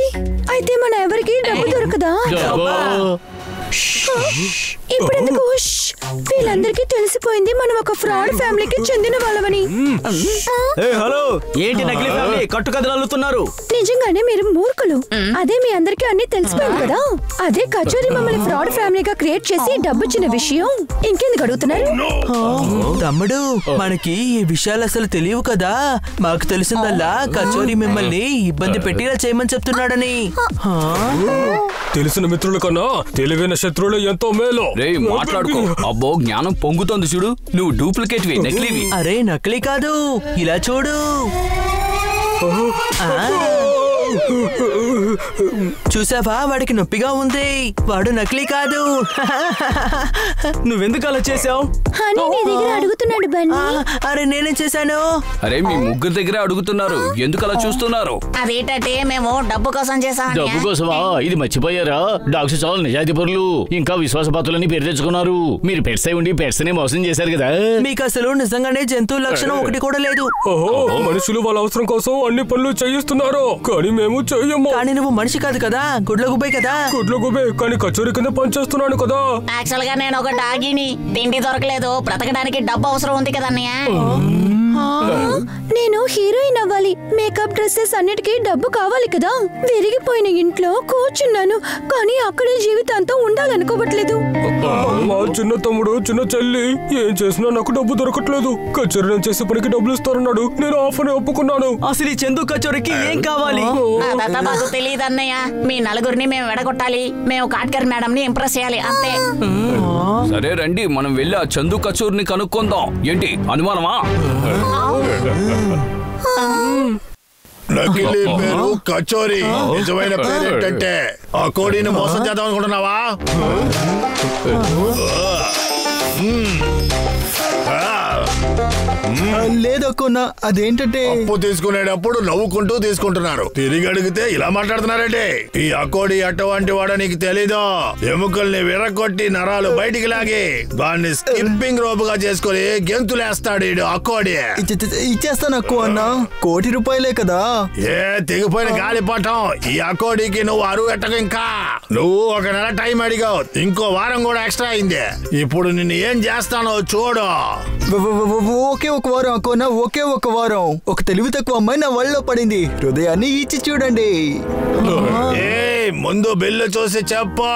అయితే మన ఎవరికి డబ్బు దొరకదా? ఇప్పుడెందుకు? వీళ్ళందరికీ తెలిసిపోయింది మనం ఒక ఫ్రాడ్ ఫ్యామిలీకి చెందిన వాళ్ళమని. హలో, ఏంటి నకిలీ ఫ్యామిలీ కట్టుకథలు అల్లుతున్నారు? నిజంగానే మీరు మూర్ఖులు. అదే మీ అందరికీ అన్ని తెలిసిపోయింది కదా. అదే కచోరీ మమ్మల్ని ఫ్రాడ్ ఫ్యామిలీగా క్రియేట్ చేసి డబ్బుచ్చిన విషయం ఇంకెందుకు అడుగుతున్నారు? తమ్ముడు, మనకి ఈ విషయాలు అసలు తెలియవు కదా. మాకు తెలిసిందల్లా కచోరీ మిమ్మల్ని ఇబ్బంది పెట్టి ఇలా చేయమని చెప్తున్నాడని. తెలిసిన మిత్రుల కన్నా తెలివైన శత్రువులు ఎంతో మేలు. మాట్లాడుకో. అబ్బో, జ్ఞానం పొంగుతోంది చూడు. నువ్వు డూప్లికేట్ వి, నకిలీవి. అరే నకిలీ కాదు, ఇలా చూడు. చూసావా, వాడికి నొప్పిగా ఉంది. వాడు నకిలీ కాదు. నువ్వెందుకు అలా చేసావు? అడుగుతున్నాడు బన్నీ. అరే నేనేం చేశాను? అరే మీ ముగ్గురు దగ్గర అడుగుతున్నారు, ఎందుకు అలా చూస్తున్నారు? అదేంటంటే మేము డబ్బు కోసం చేసాం. డబ్బు కోసమా? ఇది మర్చిపోయారా? డాక్టర్ చాలా నిజాయితీ పరులు, ఇంకా విశ్వాసపాత్రులని పేరు తెచ్చుకున్నారు. మీరు పెట్స్ అయి ఉండి పెట్స్ ని మోసం చేశారు కదా. మీకు అసలు నిజంగానే జంతువు లక్షణం ఒకటి కూడా లేదు. మనుషులు వాళ్ళ అవసరం కోసం అన్ని పనులు చేయిస్తున్నారు, కానీ మేము చెయ్యము. కానీ నువ్వు మనిషి కాదు కదా, గుడ్ల గుబ్బే కదా. గుడ్ల గుబ్బే కానీ కచోరీ కింద పనిచేస్తున్నాను కదా. యాక్చువల్ గా నేను ఒక డాగిని, తిండి దొరకలేదు, బ్రతకడానికి డబ్బు అవసరం ఉంది కదా అన్నయ్య. నేను హీరోయిన్ అవ్వాలి, మేకప్ డ్రెస్సెస్ అన్నిటికీ డబ్బు కావాలి కదా. విరిగిపోయిన ఇంట్లో కూర్చున్నాను, కానీ అక్కడే జీవితాంతం ఉండాలనుకోవట్లేదు. మా చిన్న తమ్ముడు చిన్న చెల్లి ఏం చేసినా నాకు డబ్బు దొరకట్లేదు. కచోరీ నేను చేసే పనికి డబ్బులు ఇస్తారన్నాడు, నేను ఆఫర్ ఒప్పుకున్నాను. అసలు ఈ చందు కచోరీకి ఏం కావాలి? మాకు తెలియదు అన్నయ్య. మీ నలుగురిని మేము వెడగొట్టాలి, మేము కాట్కర్ మేడం ని ఇంప్రెస్ చేయాలి అంతే. సరే రండి, మనం వెళ్ళి ఆ చందు కచోరిని కనుక్కుందాం. ఏంటి అనుమానమా? నకిలీ పేరు కచోరీ, నిజమైన పేరు ఏంటంటే ఆ కోడిని మోసం చేద్దాం అనుకుంటున్నావా? లేదక్కున్నా, అదేంటంటే అప్పు తీసుకునేటప్పుడు నవ్వుకుంటూ తీసుకుంటున్నారు, తిరిగి అడిగితే ఇలా మాట్లాడుతున్నారంటే. ఈ అకోడి అటువంటి వాడో నీకు తెలీదు. ఎముకల్ని విరగొట్టి నరాలు బయటికి లాగి దాన్ని స్కిప్పింగ్ రోప్ గా చేసుకుని గెంతులేస్తాడు ఈ అకోడి. ఇచ్చేస్తాను అక్కు అన్న, ₹1,00,00,000 కదా. ఏ తెగిపోయిన గాలిపటం, ఈ అకోడికి నువ్వు అరువు ఎట్టకు. ఇంకా నువ్వు 1 నెల టైం అడిగావు, ఇంకో వారం కూడా ఎక్స్ట్రా అయింది. ఇప్పుడు నిన్ను ఏం చేస్తానో చూడు. ఒకే ఒక వారం అక్కున్నా, ఒకే ఒక వారం. ఒక తెలివి తక్కువ అమ్మాయి నా వల్ల పడింది, హృదయాన్ని ఇచ్చి చూడండి. ముందు బిల్లు చూసి చెప్పు,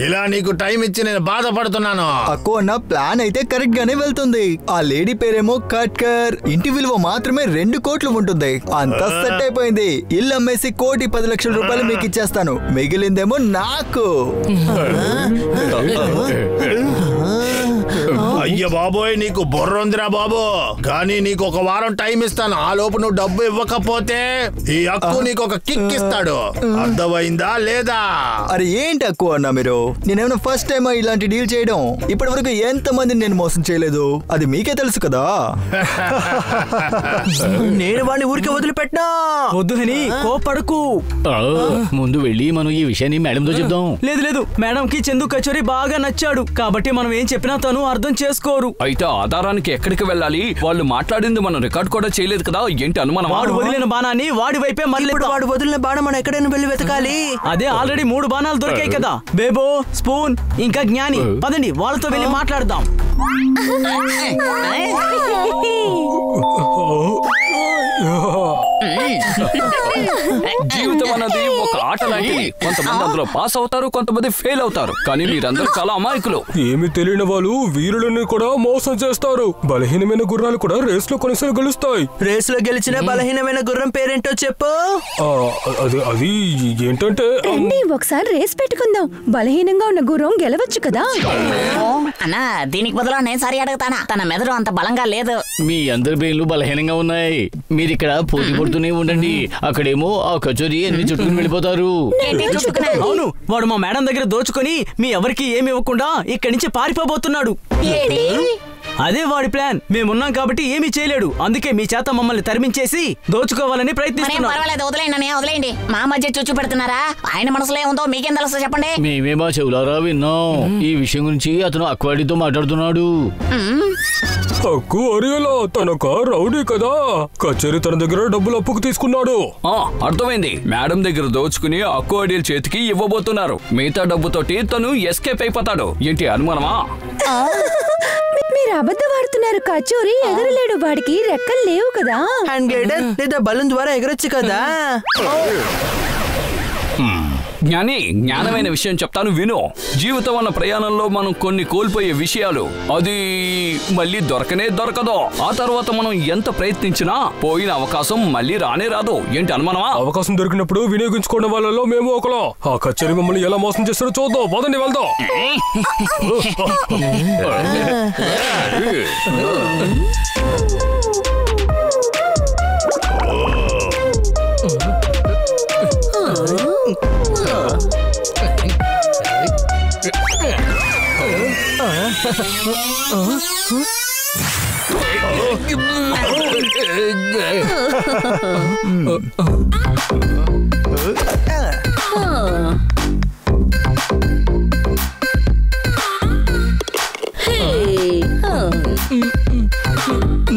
ఇలా నీకు టైం ఇచ్చి నేను బాధపడుతున్నాను. అక్కు అన్న ప్లాన్ అయితే కరెక్ట్ గానే వెళ్తుంది. ఆ లేడీ పేరేమో కట్కర్, ఇంటి విలువ మాత్రమే 2 కోట్లు ఉంటుంది. అంతా సెట్ అయిపోయింది. ఇల్లు అమ్మేసి ₹1,10,00,000 మీకు ఇచ్చేస్తాను, మిగిలిందేమో నాకు. అయ్య బాబోయ్, నీకు బుర్రుందిరా బాబు. కానీ నీకు 1 వారం టైం ఇస్తాను, ఆ లోపు నువ్వు డబ్బు ఇవ్వకపోతే ఈ అక్కు నీకు ఒక కిక్ ఇస్తాడు. అర్థమైందా లేదా? అరే ఏంటి అక్కు అన్న మీరు, నేనేమైనా ఫస్ట్ టైం ఇలాంటి డీల్ చేయడం? ఇప్పటి వరకు ఎంత మందిని నేను మోసం చేయలేదు, అది మీకే తెలుసు కదా. నేను వాడిని ఊరికే వదిలిపెట్టినా. వద్దు హని, కోపడకు. ముందు వెళ్ళి మనం ఈ విషయాన్ని మేడంతో చెప్దాం. లేదు లేదు, మేడం కి చందు కచోరీ బాగా నచ్చాడు, కాబట్టి మనం ఏం చెప్పినా తను అర్థం చేసుకోరు. అయితే ఆధారానికి ఎక్కడికి వెళ్ళాలి? వాళ్ళు మాట్లాడింది మనం రికార్డ్ కూడా చేయలేదు కదా, ఏంటి అనుమానం? వాడు వదిలిన బాణాన్ని వాడి వైపే మళ్ళీ. వాడు వదిలిన బాణం మనం ఎక్కడైనా వెళ్ళి వెతకాలి. అదే ఆల్రెడీ 3 బాణాలు దొరికాయి కదా, బేబో, స్పూన్ ఇంకా జ్ఞాని. పదండి వాళ్ళతో వెళ్ళి మాట్లాడదాం. జీవితం అన్నది ఒక ఆట లాంటిది. కొంతమంది అందులో పాస్ అవుతారు, కొంతమంది ఫెయిల్ అవుతారు. కానీ మీరందరూ చాలా అమాయకులు. ఏమి తెలియని వాళ్ళు వీరులని కూడా మోసం చేస్తారు. బలహీనమైన గుర్రాలు కూడా రేస్ లో కొన్నిసార్లు గెలుస్తాయి. రేస్ లో గెలిచిన బలహీనమైన గుర్రం పేరేంటో చెప్పు. అది ఏంటంటే ఒకసారి రేస్ పెట్టుకుందాం, బలహీనంగా ఉన్న గుర్రం గెలవచ్చు కదా. అన్నా దీనికి బదులు నేను సరి అడుగుతానా, తన మెదడు అంత బలంగా లేదు. మీ అందరి బ్రెయిన్లు బలహీనంగా ఉన్నాయి. మీరు ఇక్కడ పోటీ పడుతూనే ఉండండి, అక్కడేమో ఆ కచోరీ అన్ని చుట్టుకుని వెళ్ళిపోతారు. అవును, వాడు మా మేడం దగ్గర దోచుకొని మీ ఎవరికి ఏమి ఇవ్వకుండా ఇక్కడి నుంచి పారిపోబోతున్నాడు. అదే వాడి ప్లాన్. మేమున్నాం కాబట్టి ఏమీ చేయలేడు, అందుకే మీ చేత మమ్మల్ని తరిమించేసి దోచుకోవాలని ప్రయత్నిస్తున్నాం. పర్వాలేదు, వదిలేండి వదిలేండి. మా మధ్య చూచు పెడుతున్నారా? ఆయన మనసులో ఏముందో మీకేం తెలుసు చెప్పండి. మేమేమా చెవులారా విన్నాం. ఈ విషయం గురించి అతను అక్వాడితో మాట్లాడుతున్నాడు. అక్కు అరియలా తనక రౌడీ కదా, కచేరీ తన దగ్గర డబ్బులు అప్పుకు తీసుకున్నాడు. అర్థమైంది, మేడం దగ్గర దోచుకుని అక్వాడియల్ చేతికి ఇవ్వబోతున్నారు. మిగతా డబ్బుతోటి తను ఎస్కేప్ అయిపోతాడు. ఏంటి అనుమానమా? మీరు అబద్ధం ఆడుతున్నారు. కచోరీ ఎగరలేడు, వాడికి రెక్కలు లేవు కదా. హ్యాండ్ గ్లైడర్ లేదా బలూన్ ద్వారా ఎగరొచ్చు కదా. జ్ఞాని, జ్ఞానమైన విషయం చెప్తాను విను. జీవితం అన్న ప్రయాణంలో మనం కొన్ని కోల్పోయే విషయాలు అది మళ్ళీ దొరకనే దొరకదు. ఆ తర్వాత మనం ఎంత ప్రయత్నించినా పోయిన అవకాశం మళ్ళీ రానే రాదు. ఏంటి అనుమానమా? అవకాశం దొరికినప్పుడు వినియోగించుకోవడం వాళ్ళలో మేము ఒకలో. ఆ కచేరీ మమ్మల్ని ఎలా మోసం చేస్తారో చూద్దాం. పదండి వెళ్దాం.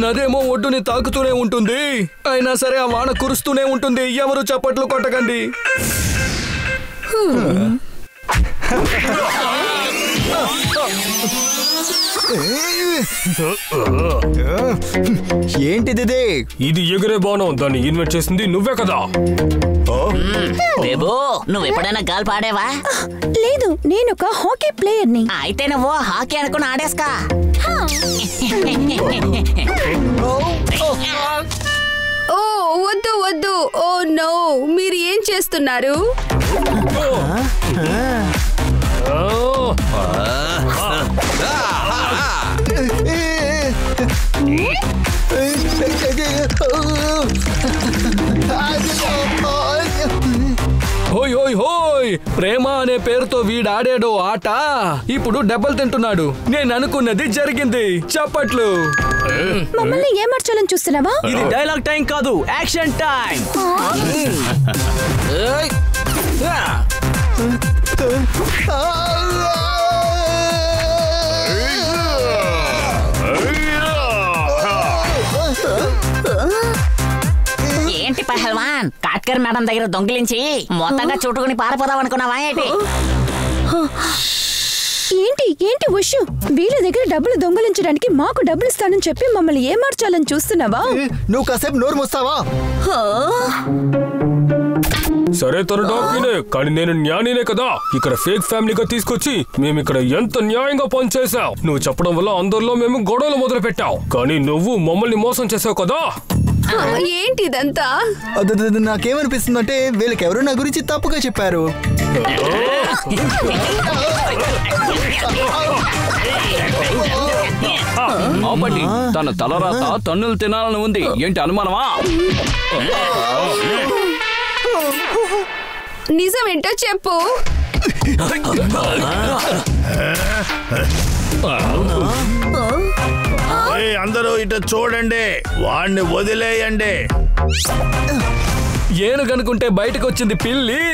నా నదేమో ఒడ్డుని తాకుతూనే ఉంటుంది. అయినా సరే ఆ వాన కురుస్తూనే ఉంటుంది. ఎవరు చప్పట్లు కొట్టకండి. ఏంటిది? ఇది ఎగిరే బాణం. దాన్ని ఇన్వెంట్ చేసింది నువ్వే కదా? బేబు, నువ్వు ఎప్పుడైనా గల్ఫ్ ఆడేవా? లేదు, నేను ఒక హాకీ ప్లేయర్ ని. అయితే నువ్వు హాకీ అనుకుని ఆడేస్కా. ఓ వద్దు వద్దు. ఓ నో, మీరు ఏం చేస్తున్నారు? హోయ్ హోయ్ హోయ్, ప్రేమ అనే పేరుతో వీడాడాడో ఆట ఇప్పుడు దెబ్బలు తింటున్నాడు. నేను అనుకున్నది జరిగింది. చప్పట్లు. మమ్మల్ని ఏమార్చాలని చూస్తున్నావా? ఇది డైలాగ్ టైం కాదు, యాక్షన్ టైం. ఏంటి పహల్వాన్, కాట్కర్ మేడం దగ్గర దొంగిలించి మొత్తంగా చుట్టుకుని పారిపోదాం అనుకున్నావా ఏంటి? ఏంటి ఏంటి ఉషు, వీళ్ళ దగ్గర డబ్బులు దొంగలించడానికి మాకు డబ్బులు ఇస్తానని చెప్పి మమ్మల్ని ఏమార్చాలని చూస్తున్నావా? నువ్వు కాసేపు నోరు మూస్తావా? సరే తన డాక్టర్నే, కానీ నేను న్యాయనే కదా. ఇక్కడ ఫేక్ ఫ్యామిలీగా తీసుకొచ్చి మేము ఇక్కడ ఎంత న్యాయంగా పనిచేసావు. నువ్వు చెప్పడం వల్ల అందరిలో మేము గొడవలు మొదలు పెట్టావు, కానీ నువ్వు మమ్మల్ని మోసం చేసావు కదా. ఏంటి ఇదంతా? నాకేమనిపిస్తుందంటే వీళ్ళకి ఎవరు నా గురించి తప్పుగా చెప్పారు. ఆపండి, తన తలరాత తన్నులు తినాలని ఉంది. ఏంటి అనుమానమా? నిజమేంటో చెప్పు. అందరూ ఇటు చూడండి, వాణ్ణి వదిలేయండి. ఏనుగనుకుంటే బయటకు వచ్చింది పిల్లి.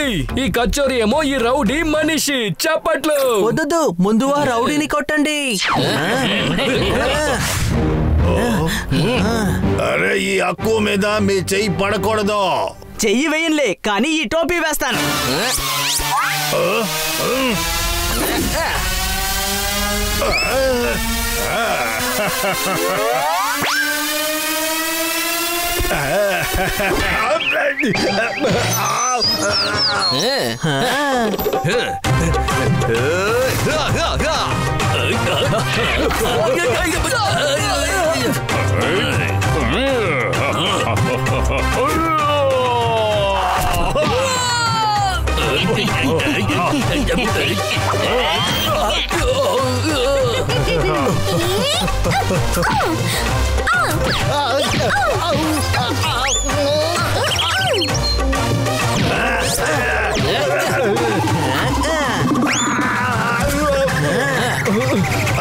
ఈ కచోరీ ఏమో ఈ రౌడీ మనిషి. చప్పట్లు. వద్దు, ముందు ఆ రౌడీని కొట్టండి. అరే, ఈ అక్కు మీద మీ చెయ్యి పడకూడదు. చెయ్యి వేయనులే, కానీ ఈ టోపీ వేస్తాను.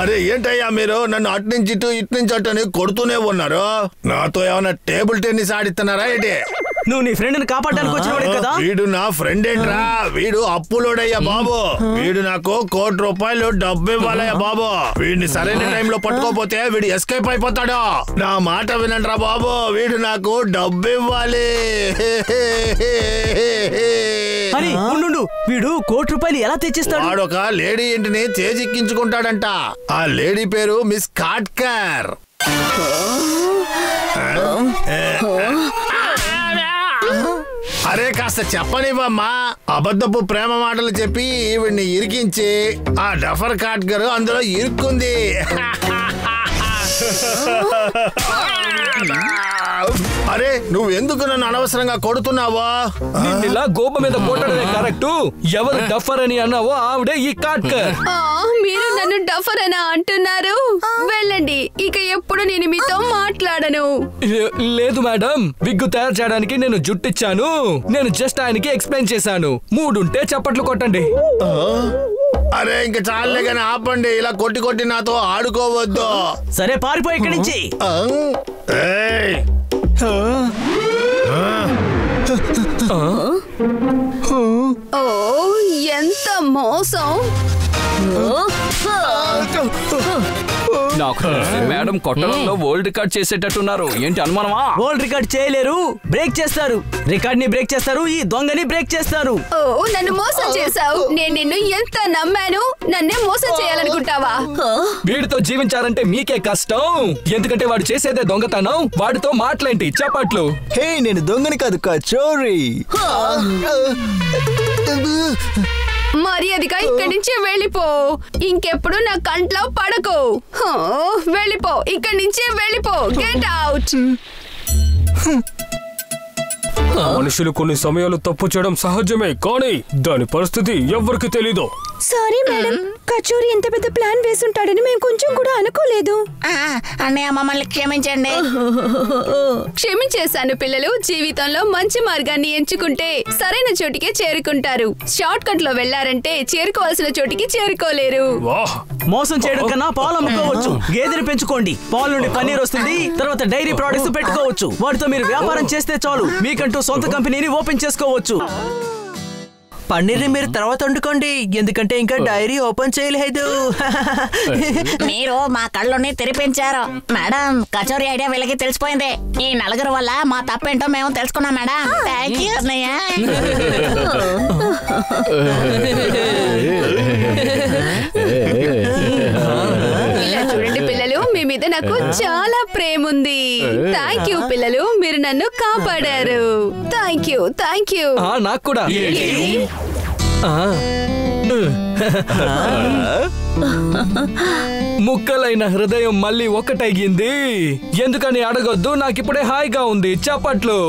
అరే ఏంటయ్యా మీరు నన్ను అటు నుంచి ఇటు అటు అని కొడుతూనే ఉన్నారు. నాతో ఏమైనా టేబుల్ టెన్నిస్ ఆడిస్తున్నారా ఏంటి? నువ్వు నీ ఫ్రెండ్ని కాపాడడానికి వచ్చినవాడే కదా. వీడు నా ఫ్రెండ్ ఏంట్రా? వీడు అప్పులోడయ్యా బాబు. వీడు నాకు ₹1 కోటి డబ్బు ఇవ్వాలయ్యా బాబు. వీడిని సరైన టైంలో పట్టుకోపోతే వీడు ఎస్కేప్ అయిపోతాడు. నా మాట వినండిరా బాబు, వీడు నాకు డబ్బు ఇవ్వాలి. అరే ఉండు, వీడు ₹1 కోటి ఎలా తెచ్చిస్తాడు? వాడొక లేడీ ఇంటిని చేజిక్కించుకుంటాడంట. ఆ లేడీ పేరు మిస్ కాట్కర్. అరే కాస్త చెప్పనివ్వమ్మా. అబద్ధపు ప్రేమ మాటలు చెప్పి ఈవిడ్ని ఇరికించి ఆ డఫర్ కాట్కర్ అందులో ఇరుక్కుంది. అరే నువ్వు ఎందుకు నన్ను అనవసరంగా కొడుతున్నావా? నిన్నిలా గోప మీద కొట్టడమే కరెక్ట్. ఎవరు డఫర్ అని అన్నావో ఆవిడే ఈ కాట్కర్. మీరు నన్ను డఫర్ అని అంటున్నారు. వెళ్ళండి, ఇక ఎప్పుడు నేను మీతో మాట్లాడను. లేదు మేడం, విగ్గు తయారు చేయడానికి నేను జుట్టిచ్చాను. నేను జస్ట్ ఆయనకి ఎక్స్ప్లెయిన్ చేశాను. మూడుంటే చప్పట్లు కొట్టండి. అరే ఇంక చాలే గాని ఆపండి. ఇలా కొట్టి కొట్టి నాతో ఆడుకోవద్దు. సరే పారిపోయి ఇక్కడి నుంచి. ఓ ఎంత మోసం. నాకు తెలిసి మేడం కొట్టడంలో వరల్డ్ రికార్డ్ చేసేటట్టున్నారు. ఏంటి అనుమానమా? వరల్డ్ రికార్డ్ చేయలేరు, బ్రేక్ చేస్తారు. రికార్డ్ ని బ్రేక్ చేస్తారు, ఈ దొంగని బ్రేక్ చేస్తారు. ఓ నన్ను మోసం చేసావు. నేను నిన్ను ఎంత నమ్మాను. నన్నే మోసం చేయాలనుకుంటావా? వీడితో జీవించాలంటే మీకే కష్టం. ఎందుకంటే వాడు చేసేదే దొంగతనం. వాడితో మాట్లాంటి చప్పట్లు. హే నేను దొంగని కాదు కచోరీ. మర్యాదగా ఇక్కడి నుంచి వెళ్ళిపో. ఇంకెప్పుడు నా కంట్లో పడకు. వెళ్ళిపో, ఇక్కడి నుంచి వెళ్ళిపో. Get out. మనుషులు కొన్ని సమయాలు తప్పు చేయడం సహజమే, కానీ దాని పరిస్థితి ఎవ్వరికి తెలీదు. సారీ మేడం, కచోరీ ఎంత పెద్ద ప్లాన్ వేసుంటాడని మేము కొంచెం కూడా అనుకోలేదు. అన్నయ్య మమ్మల్ని క్షమించండి. క్షమించేశాను పిల్లలు. జీవితంలో మంచి మార్గాన్ని ఎంచుకుంటే సరైన చోటికే చేరుకుంటారు. షార్ట్ కట్ లో వెళ్లారంటే చేరుకోవాల్సిన చోటికి చేరుకోలేరు. మోసం చేయడం కన్నా పాలు అమ్ముకోవచ్చు. గేదెని పెంచుకోండి, పాలు నుండి పన్నీర్ వస్తుంది. తర్వాత డైరీ ప్రొడక్ట్స్ పెట్టుకోవచ్చు. వాటితో మీరు వ్యాపారం చేస్తే చాలు, మీకంటూ సొంత కంపెనీని ఓపెన్ చేసుకోవచ్చు. పన్నీర్ని మీరు తర్వాత వండుకోండి, ఎందుకంటే ఇంకా డైరీ ఓపెన్ చేయలేదు. మీరు మా కళ్ళుని తెరిపించారు మేడం. కచోరీ ఐడియా వీళ్ళకి తెలిసిపోయింది. ఈ నలుగురు వల్ల మా తప్పేంటో మేము తెలుసుకున్నాం మేడం. థ్యాంక్ యూ అన్నయ్య. ఇలా చూడండి పిల్లలు, మీ మీద నాకు చాలా ప్రేమ ఉంది. థ్యాంక్ యూ పిల్లలు, మీరు నన్ను కాపాడారు. Thank you, thank you. నాకు కూడా. ముక్కలైన హృదయం మళ్ళీ ఒక్కటయ్యింది. ఎందుకని అడగొద్దు, నాకిప్పుడే హాయిగా ఉంది. చప్పట్లు.